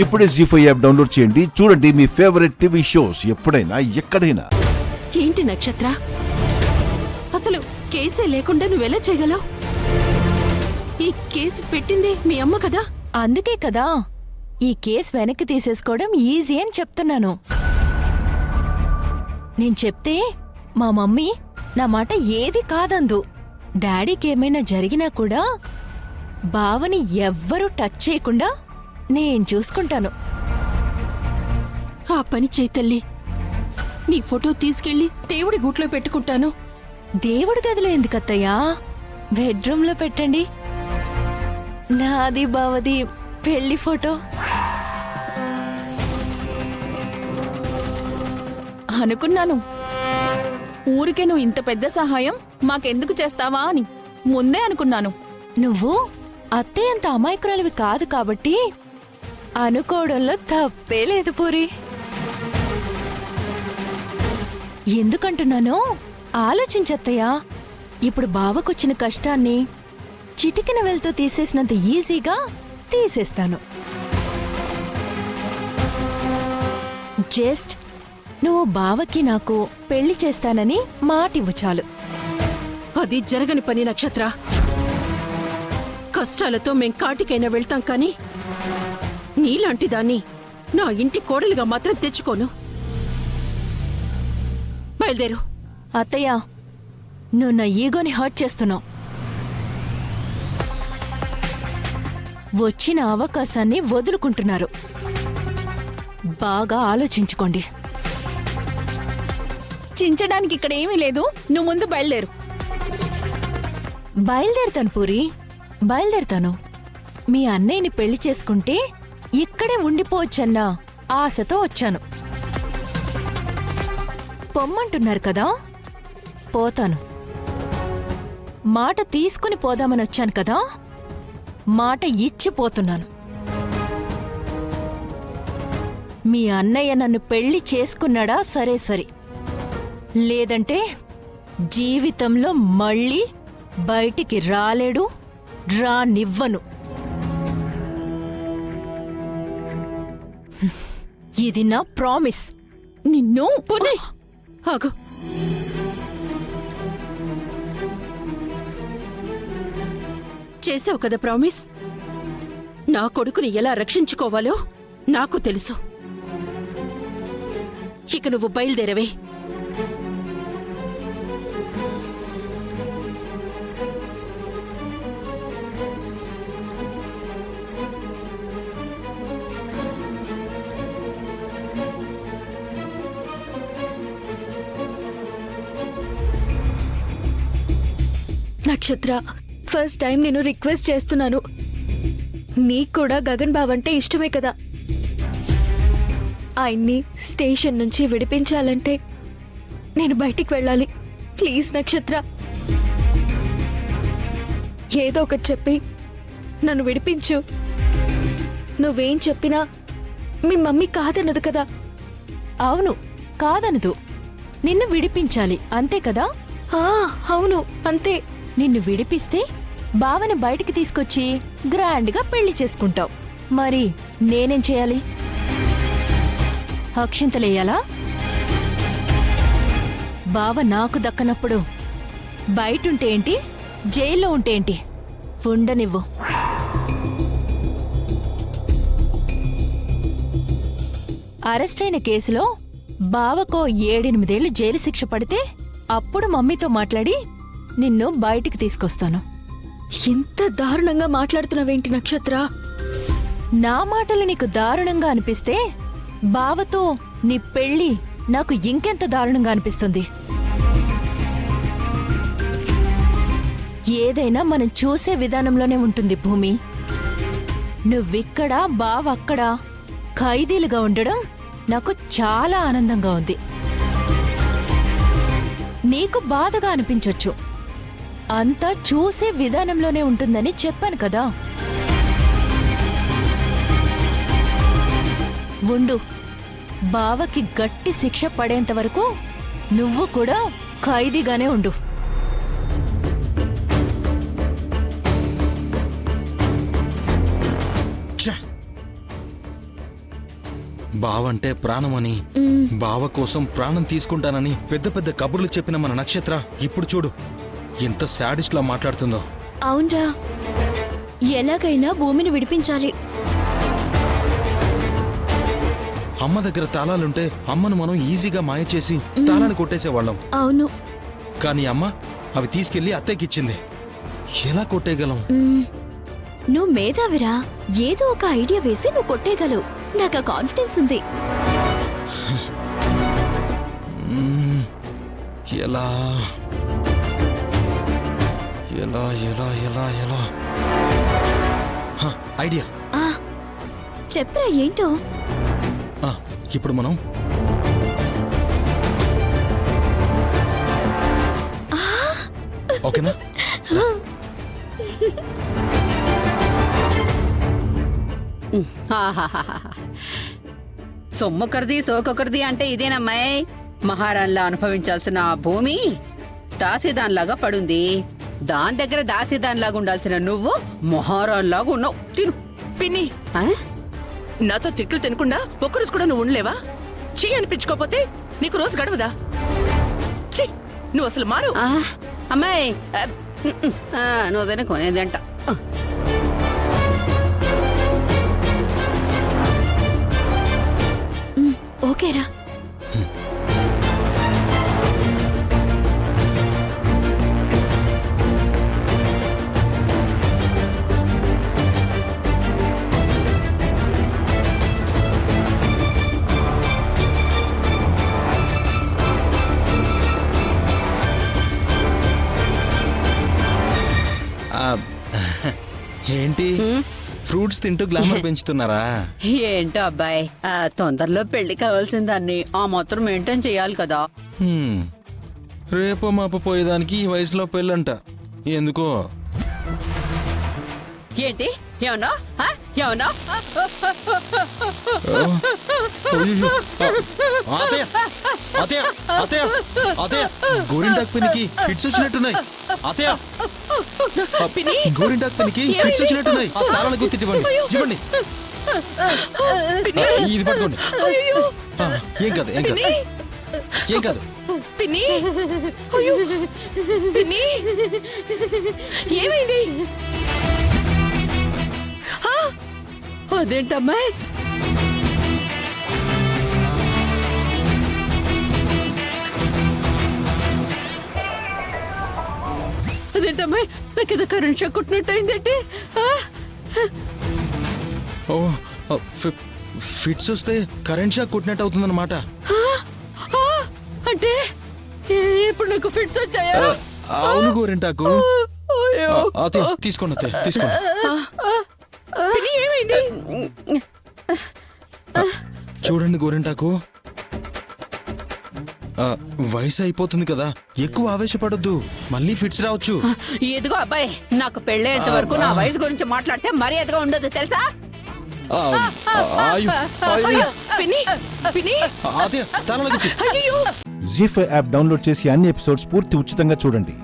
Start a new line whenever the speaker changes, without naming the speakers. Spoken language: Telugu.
ఇప్పుడే జీ5 యాప్ డౌన్లోడ్ చేయండి. చూడండి మీ ఫేవరెట్ టీవీ షోస్ ఎప్పుడైనా ఎక్కడైనా.
ఏంటి నక్షత్ర, అసలు కేసే లేకుండా నువ్వెలా చేయగలవు? ఈ కేసు పెట్టింది మీ అమ్మ కదా.
అందుకే కదా ఈ కేసు వెనక్కి తీసేసుకోవడం ఈజీ అని చెప్తున్నాను. నేను చెప్తే మా మమ్మీ నా మాట ఏది కాదందు. డాడీకేమైనా జరిగినా కూడా బావని ఎవ్వరూ టచ్ చేయకుండా నేను చూసుకుంటాను.
ఆ పని చేయి తల్లి. నీ ఫోటో తీసుకెళ్లి దేవుడి గూట్లో పెట్టుకుంటాను.
దేవుడి గదిలో ఎందుకత్తయ్యా, బెడ్రూమ్లో పెట్టండి. నాది బావది పెళ్లి ఫోటో.
అనుకున్నాను ఊరికే నువ్వు ఇంత పెద్ద సహాయం మాకెందుకు చేస్తావా అని ముందే అనుకున్నాను.
నువ్వు అత్తయ్య అంత అమాయకురాలివి కాదు కాబట్టి అనుకోవడంలో తప్పే లేదు పూరి. ఎందుకంటున్నానో ఆలోచించత్తయ్యా. ఇప్పుడు బావకొచ్చిన కష్టాన్ని చిటికిన వెళ్తూ తీసేసినంత ఈజీగా తీసేస్తాను. జస్ట్ నువ్వు బావకి నాకు పెళ్లి చేస్తానని మాటివ్వు చాలు.
అది జరగని పని నక్షత్ర. కష్టాలతో మేం కాటికైనా వెళ్తాం కానీ నీలాంటి దాన్ని నా ఇంటి కోడలుగా మాత్రం తెచ్చుకోను. బయలుదేరు.
అత్తయ్య, నువ్వు నా ఈగోని హర్ట్ చేస్తున్నావు. వచ్చిన అవకాశాన్ని వదులుకుంటున్నారు. బాగా ఆలోచించుకోండి.
చించడానికి ఇక్కడ ఏమీ లేదు. నువ్వు ముందు బయలుదేరు.
బయలుదేరుతాను పూరి, బయలుదేరుతాను. మీ అన్నయ్యని పెళ్లి చేసుకుంటే ఇక్కడే ఉండిపోవచ్చన్నా ఆశతో వచ్చాను. పొమ్మంటున్నారు కదా, పోతాను. మాట తీసుకుని పోదామని వచ్చాను కదా, మాట ఇచ్చిపోతున్నాను. మీ అన్నయ్య నన్ను పెళ్లి చేసుకున్నాడా సరే సరే, లేదంటే జీవితంలో మళ్ళీ బయటికి రాలేడు, రానివ్వను. ఇది నా ప్రామిస్.
నిన్ను ఆగు. చేసావు కదా ప్రామిస్. నా కొడుకుని ఎలా రక్షించుకోవాలో నాకు తెలుసు. ఇక నువ్వు బయలుదేరవే.
నక్షత్ర, ఫస్ట్ టైం నేను రిక్వెస్ట్ చేస్తున్నాను. నీకు కూడా గగన్ బావ్ అంటే ఇష్టమే కదా. ఆయన్ని స్టేషన్ నుంచి విడిపించాలంటే నేను బయటికి వెళ్ళాలి. ప్లీజ్ నక్షత్ర, ఏదో ఒకటి చెప్పి నన్ను విడిపించు. నువ్వేం చెప్పినా మీ మమ్మీ కాదన్నదు కదా.
అవును, కాదనదు. నిన్ను విడిపించాలి అంతే కదా.
అవును, అంతే.
నిన్ను విడిపిస్తే బావని బయటికి తీసుకొచ్చి గ్రాండ్గా పెళ్లి చేసుకుంటావు. మరి నేనేం చేయాలి? అక్షింతలేయాలా? బావ నాకు దక్కనప్పుడు బయటుంటే ఏంటి, జైల్లో ఉంటే ఏంటి? ఉండనివ్వు. అరెస్ట్ అయిన కేసులో బావకో 7-8 జైలు శిక్ష పడితే అప్పుడు మమ్మీతో మాట్లాడి నిన్ను బయటికి తీసుకొస్తాను.
ఎంత దారుణంగా మాట్లాడుతున్నావేంటి నక్షత్ర?
నా మాటలు నీకు దారుణంగా అనిపిస్తే బావతో నీ పెళ్లి నాకు ఇంకెంత దారుణంగా అనిపిస్తుంది. ఏదైనా మనం చూసే విధానంలోనే ఉంటుంది భూమి. నువ్విక్కడా బావ అక్కడా ఖైదీలుగా ఉండడం నాకు చాలా ఆనందంగా ఉంది. నీకు బాధగా అనిపించొచ్చు. అంతా చూసే విధానంలోనే ఉంటుందని చెప్పాను కదా. ఉండు, బావకి గట్టి శిక్ష పడేంత వరకు నువ్వు కూడా ఖైదీగానే ఉండు.
బావంటే ప్రాణమని, బావ కోసం ప్రాణం తీసుకుంటానని పెద్ద పెద్ద కబుర్లు చెప్పిన మన నక్షత్ర ఇప్పుడు చూడు ఎంత సాడిస్ట్ లా మాట్లాడుతుందో.
అవునరా, ఎలాగైనా భూమిని విడిపించాలి.
అమ్మ దగ్గర తాళాలుంటే అమ్మను మనం ఈజీగా మాయ చేసి తాళాలు కొట్టేసేవాళ్ళం.
అవును.
కానీ అమ్మ అవి తీసుకెళ్లి అత్తయ్యకిచ్చింది. ఎలా కొట్టేయగలం?
నువ్వు మేధావిరా, ఏదో ఒక ఐడియా వేసి నువ్వు కొట్టేయగలవు. నాకు ఆ కాన్ఫిడెన్స్ ఉంది.
ఎలా ఎలా ఎలా ఎలా ఎలా ఐడియా.
చెప్పరా ఏంటో?
ఇప్పుడు మనం ఓకేనా?
సొమ్మొకరిది సోకొకరిది అంటే ఇదేనమ్మాయి. మహారాణిలా అనుభవించాల్సిన ఆ భూమి దాసిదాన్లాగా పడుంది. దాని దగ్గర దాసిదాన్లాగా ఉండాల్సిన నువ్వు మహారాణిలాగా ఉన్నావు. తిను.
పిన్ని, నాతో తిట్లు తినకుండా ఒక్కరోజు కూడా నువ్వు ఉండలేవా? చీ అనిపించుకోపోతే నీకు రోజు గడవదా? చీ, నువ్వు అసలు మారు.
అమ్మాయి నువ్వు తినకోనేదంట.
ఓకేరా.
ఏంటి ఫ్రూట్స్ తింటూ గ్లామర్ పెంచుతున్నారా?
ఏంటో అబ్బాయి, తొందరలో పెళ్లి కావాల్సిన దాన్ని ఆ మాత్రం మెయింటైన్ చేయాలి కదా.
రేపో మాప పోయేదానికి ఈ వయసులో పెళ్ళంట. ఎందుకో
ఏంటి ఏమన్నా ఏమన్నా?
గోరింటాక్ పెనికి హిట్స్ వచ్చినట్టున్నాయి. అతయ్య, గోరింటాక్ పెనికి హిట్స్ వచ్చినట్టున్నాయి. ఆ తాళాల గుర్తివ్వండి, ఇవ్వండి. ఇది పట్టుకోండి. ఏం కాదు, ఏం కాదు, ఏం కాదు.
పిన్ని, అయ్యో పిన్ని, ఏమైంది?
అదేంటమ్మాయి? అదేంటమ్మాయి, నాకు ఏదో కరెంట్ షాక్ కొట్టినట్టయిందేంటి?
ఓ, ఫిట్స్ వస్తే కరెంట్ షాక్ కొట్టినట్టు అవుతుందన్నమాట.
అంటే ఇప్పుడు నాకు ఫిట్స్ వచ్చాయా?
అవును గోరింటాకు. అతే తీసుకోండి, అతే తీసుకోండి.
పిన్ని, ఏమైంది?
చూడండి గోరింటాకు, వయసు అయిపోతుంది కదా, ఎక్కువ ఆవేశపడొద్దు, మళ్ళీ ఫిట్స్ రావచ్చు.
ఇదిగో అబ్బాయి, నాకు పెళ్ళేంత వరకు నా వయసు గురించి మాట్లాడితే మర్యాదగా ఉండదు తెలుసా?
పిన్ని, పిన్ని,
జీ5 యాప్ డౌన్లోడ్ చేసి అన్ని ఎపిసోడ్స్ పూర్తి ఉచితంగా చూడండి.